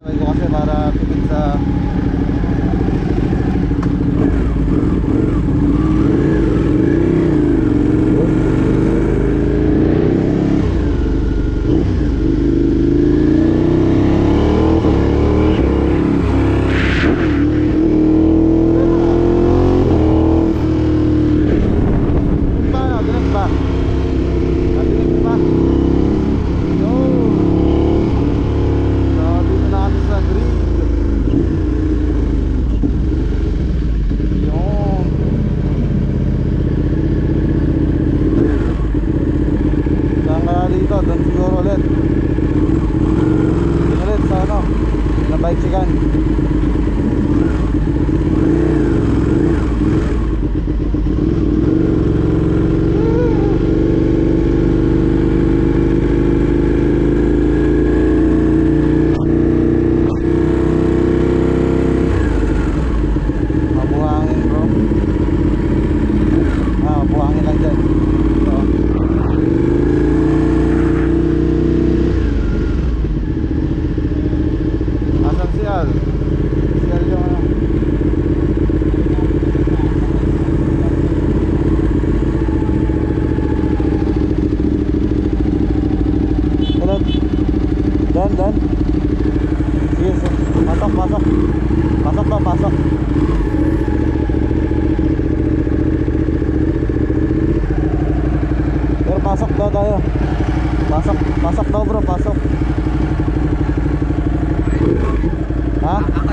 Sabay ko kasi para tipid sa pasok daw bro, pasok. Ha? Ako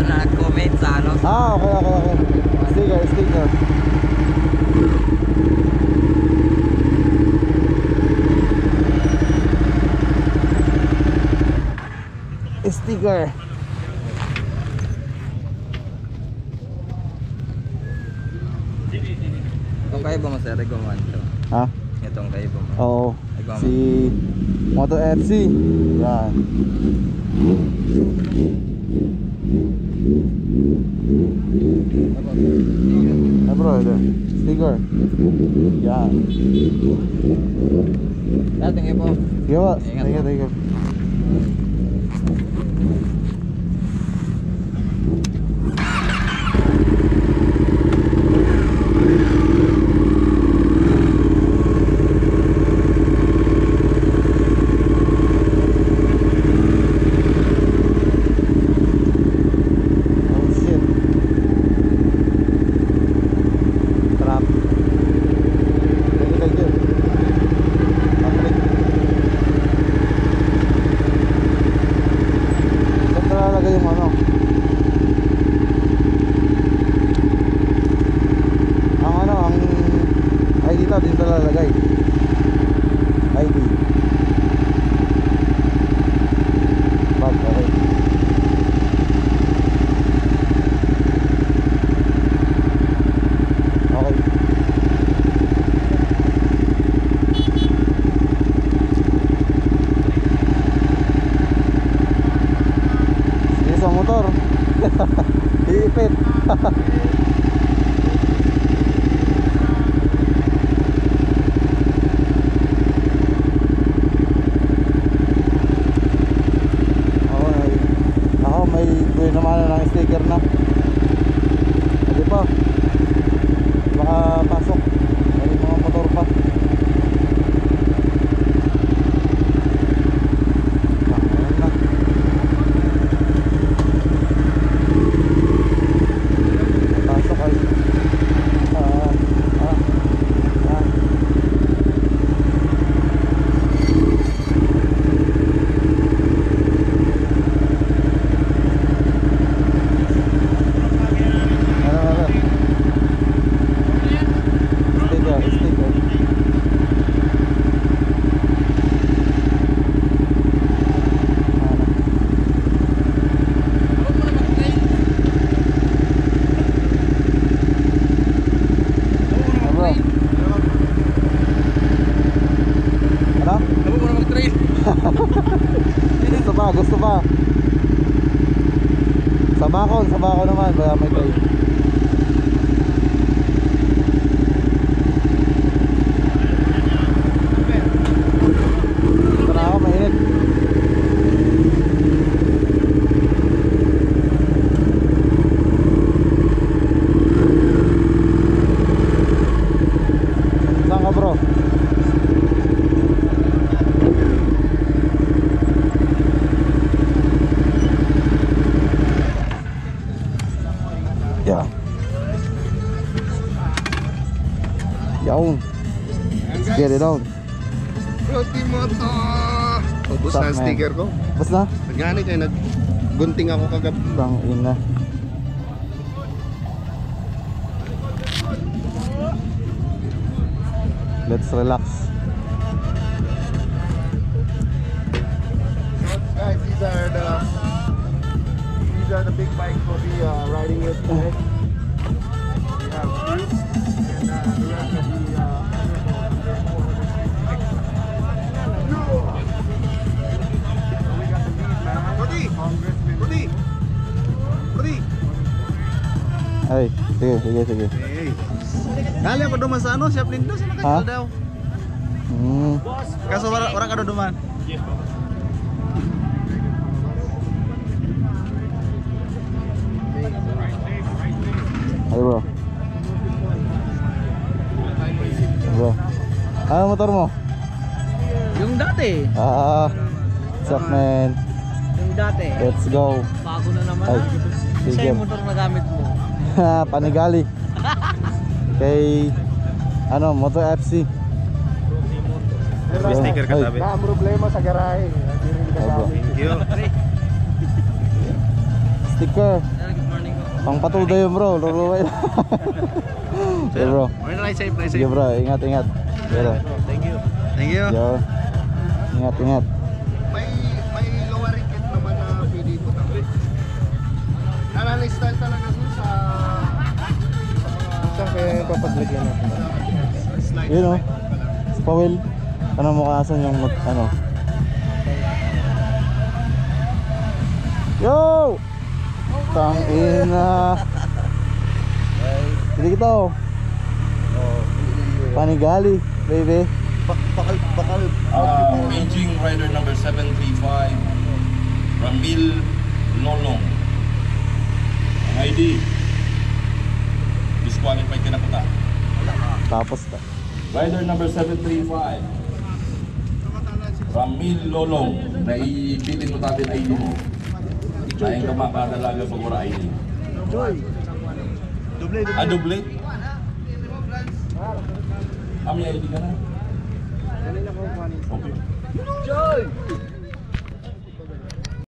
nag-comment sa ano. Okay. Sticker. Sticker. Itong kaiba mo sir, gumawan ito. Ha? Itong kaiba mo. Oo. Si Moto FC. Yan. Ay bro, ito. Sticker. Yan. Tingin po. Sige po. Thank you. Iipit. Ako may buhay naman ng sticker na. Hindi pa. Baka pasok. May mga motor pa. Gusto ba? Sabako naman, kaya may tayo. Ito na ako, mainit. sticker ko. Basta? Nagani kayo, naggunting ako kagabi. Bang ina. Let's relax. Guys, these are the big bikes we'll be riding with today. We have this, and the rest of the Ay, sige. Hey. Kali ako duman sa ano, siya Plindo, sila Ha? ka daw. Hmm. Kaso wala ka daw duman. Ay bro. Bro. Ano motor mo? Yung dati. What's up man? Yung dati. Let's go. Bago na naman. Ay, Isa sige. yung motor na gamit mo. Panigali. Kay ano, Moto FC. May sticker ka Ay. tabi. Na problema sa garahe. Hindi rin Ay, bro. Thank you. Sticker. Good morning ko. Pang patuda yun bro. Luluway. Hey bro. Ride safe, ride Sige safe. bro, ingat. Pero, Thank you. Thank you. yo. Ingat. May lower ricket naman na pili ko tabi. Nalala-style talaga dun sa saan kaya papaglagyan natin? Slide. Yun o. Pawil. Ano mo kasan yung ano? Yo! Tang ina. Hindi kita oh. Panigali, baby. Bakal. Beijing rider number 735 Ramil Lolong. Ang ID disqualified ka na kita. Tapos Rider number 735 Ramil Lolong. Naipitin mo natin ID mo. Naing ka makadalaga pag wala ID. Doble. Doble? May ID ka na? Okay.